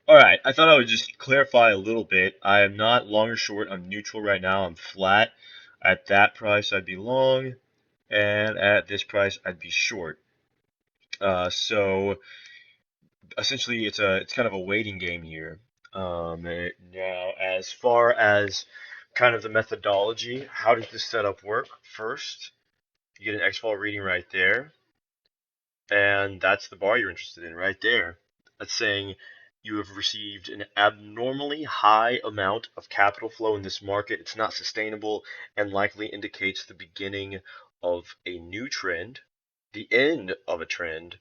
All right, I thought I would just clarify a little bit. I am not long or short. I'm neutral right now. I'm flat. At that price, I'd be long, and at this price, I'd be short. So essentially, it's kind of a waiting game here. Now, as far as kind of the methodology, how does this setup work? First, you get an X-fall reading right there, and that's the bar you're interested in right there. That's saying you have received an abnormally high amount of capital flow in this market. It's not sustainable and likely indicates the beginning of a new trend, the end of a trend,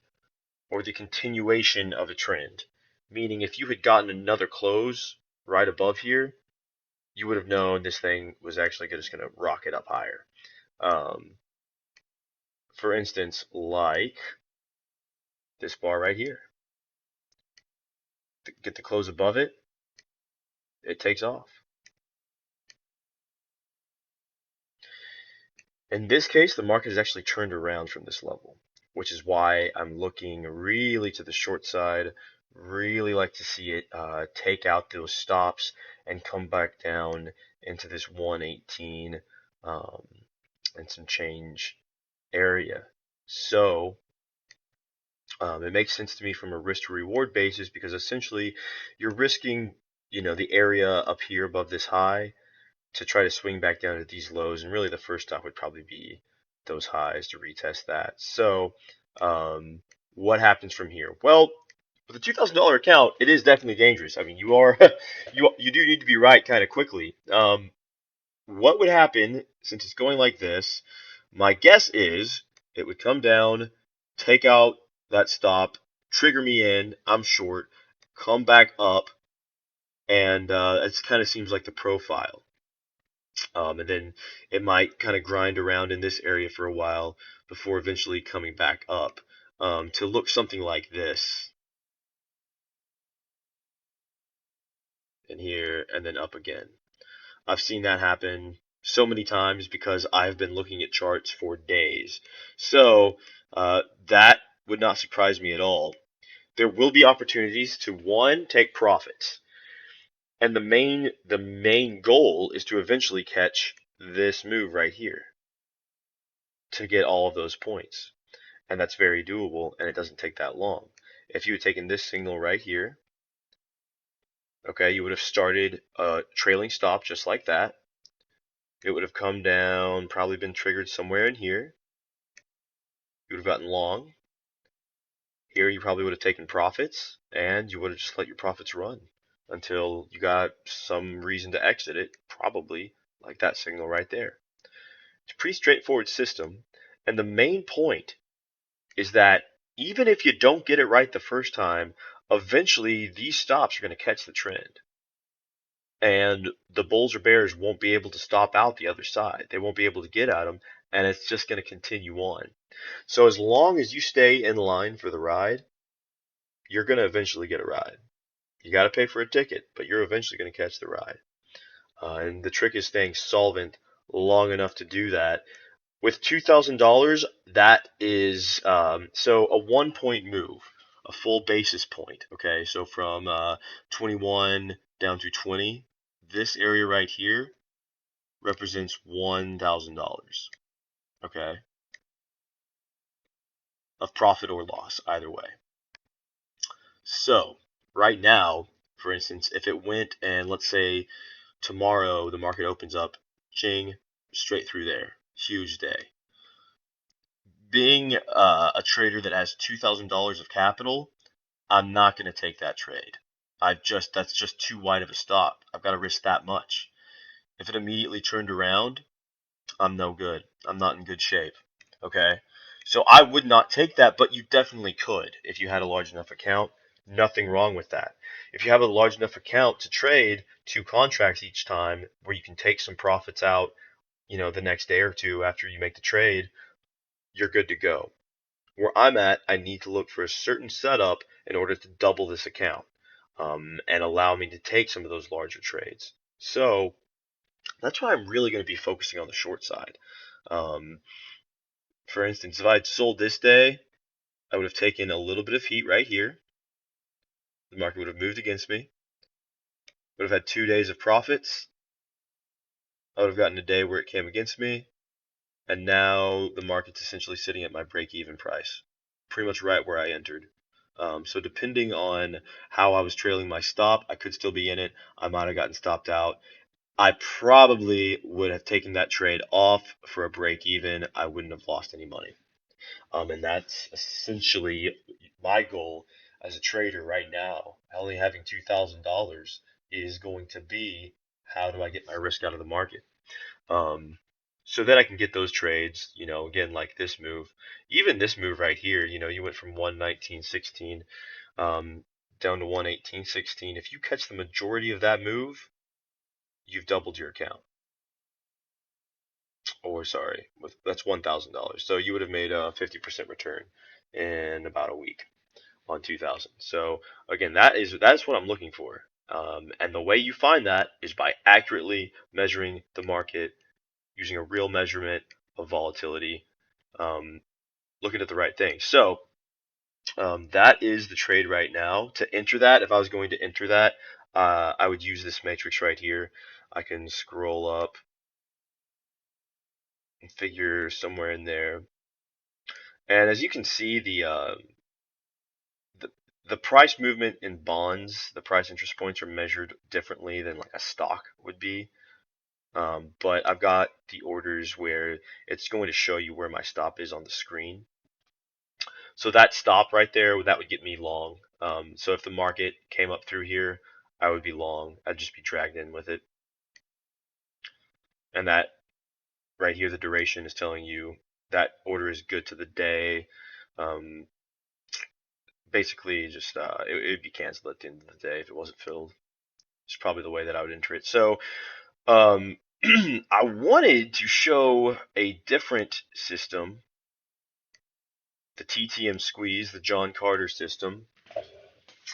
or the continuation of a trend. Meaning, if you had gotten another close right above here, you would have known this thing was actually just going to rocket up higher. Um, for instance, like this bar right here. Get the close above it, it takes off. In this case, the market has actually turned around from this level, which is why I'm looking really to the short side. Really like to see it take out those stops and come back down into this 118 um, and some change area. So it makes sense to me from a risk to reward basis because essentially you're risking, the area up here above this high to try to swing back down to these lows, and really the first stop would probably be those highs to retest that. So, what happens from here? Well, with a $2,000 account, it is definitely dangerous. I mean, you are you do need to be right kind of quickly. What would happen since it's going like this? My guess is it would come down, take out that stop, trigger me in. I'm short, come back up, and it kind of seems like the profile. And then it might kind of grind around in this area for a while before eventually coming back up to look something like this and here and then up again. I've seen that happen so many times because I've been looking at charts for days. So that would not surprise me at all. There will be opportunities to one, take profits. And the main goal is to eventually catch this move right here to get all of those points. And that's very doable, and it doesn't take that long. If you had taken this signal right here, okay, you would have started a trailing stop just like that. It would have come down, probably been triggered somewhere in here. You would have gotten long. Here, you probably would have taken profits, and you would have just let your profits run until you got some reason to exit it, probably like that signal right there. It's a pretty straightforward system, and the main point is that even if you don't get it right the first time, eventually these stops are going to catch the trend. And the bulls or bears won't be able to stop out the other side. They won't be able to get at them, and it's just going to continue on. So as long as you stay in line for the ride, you're going to eventually get a ride. You got to pay for a ticket, but you're eventually going to catch the ride. And the trick is staying solvent long enough to do that. With $2,000, that is so a 1 point move, a full basis point. Okay, so from 21 down to 20, this area right here represents $1,000. Okay, of profit or loss, either way. So right now, for instance, if it went and let's say tomorrow the market opens up, ching, straight through there, huge day. Being a trader that has $2,000 of capital, I'm not going to take that trade. That's just too wide of a stop. I've got to risk that much. If it immediately turned around, I'm no good. I'm not in good shape. Okay? So I would not take that, but you definitely could if you had a large enough account. Nothing wrong with that. If you have a large enough account to trade 2 contracts each time where you can take some profits out, the next day or two after you make the trade, you're good to go. Where I'm at, I need to look for a certain setup in order to double this account and allow me to take some of those larger trades. So that's why I'm really going to be focusing on the short side. Um, for instance, if I'd sold this day, I would have taken a little bit of heat right here. the market would have moved against me, would have had 2 days of profits. I would have gotten a day where it came against me, and now the market's essentially sitting at my break-even price, pretty much right where I entered. So depending on how I was trailing my stop, I could still be in it. I might have gotten stopped out. I probably would have taken that trade off for a break even. I wouldn't have lost any money. And that's essentially my goal as a trader right now. Only having $2,000 is going to be, how do I get my risk out of the market? Um, so that I can get those trades, again, like this move. Even this move right here, you went from 119.16 down to 118.16. If you catch the majority of that move, you've doubled your account. Or sorry, that's $1,000. So you would have made a 50% return in about a week on 2,000. So again, that's what I'm looking for. And the way you find that is by accurately measuring the market using a real measurement of volatility, looking at the right thing. So that is the trade right now. To enter that, if I was going to enter that, I would use this matrix right here. I can scroll up and figure somewhere in there. And as you can see, the the price movement in bonds, the price interest points are measured differently than like a stock would be. But I've got the orders where it's going to show you where my stop is on the screen. So that stop right there, that would get me long. So if the market came up through here, I would be long. I'd just be dragged in with it. And that right here, the duration is telling you that order is good to the day. Um, Basically, just it would be canceled at the end of the day if it wasn't filled. It's probably the way that I would enter it. So um, I wanted to show a different system, the TTM squeeze, the John Carter system.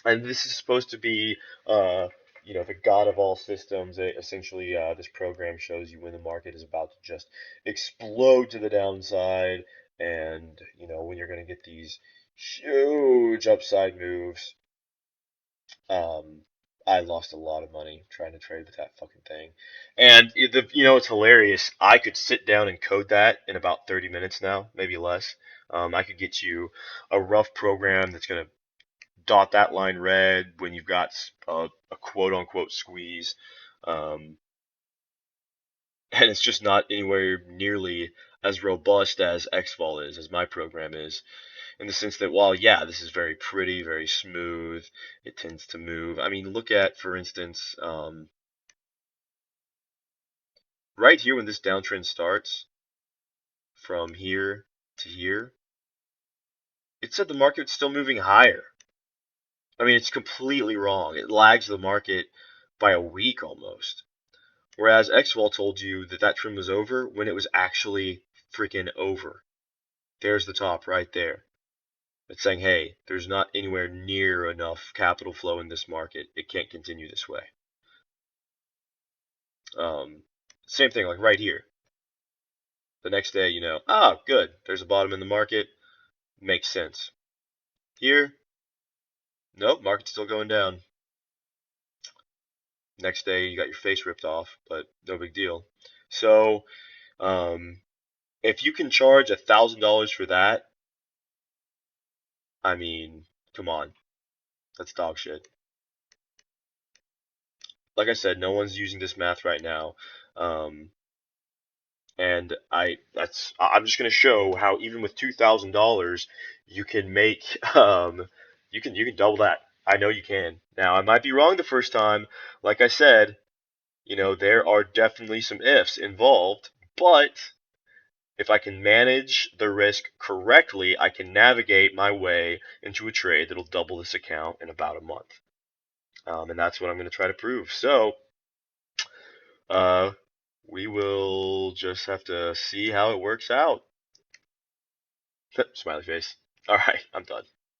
And this is supposed to be, uh, the god of all systems. Essentially, this program shows you when the market is about to just explode to the downside, and when you're going to get these huge upside moves. Um, I lost a lot of money trying to trade with that fucking thing, and it's hilarious. I could sit down and code that in about 30 minutes now, maybe less. I could get you a rough program that's going to dot that line red when you've got a quote unquote squeeze. Um, and it's just not anywhere nearly as robust as XVol is, as my program is, in the sense that while, yeah, this is very pretty, very smooth, it tends to move. I mean, look at, for instance, right here when this downtrend starts, from here to here, it said the market's still moving higher. I mean, it's completely wrong. It lags the market by a week almost. Whereas XVol told you that that trend was over when it was actually freaking over. There's the top right there. It's saying, hey, there's not anywhere near enough capital flow in this market. It can't continue this way. Same thing, like right here. The next day, good. There's a bottom in the market. Makes sense. Here, nope, market's still going down. Next day, you got your face ripped off, but no big deal. So, if you can charge $1,000 for that, I mean, come on, that's dog shit. Like I said, no one's using this math right now, and I'm just gonna show how even with $2,000, you can make you can double that. I know you can. Now I might be wrong the first time. Like I said, there are definitely some ifs involved, but if I can manage the risk correctly, I can navigate my way into a trade that'll double this account in about a month. And that's what I'm going to try to prove. So, uh, we will just have to see how it works out. Smiley face. All right, I'm done.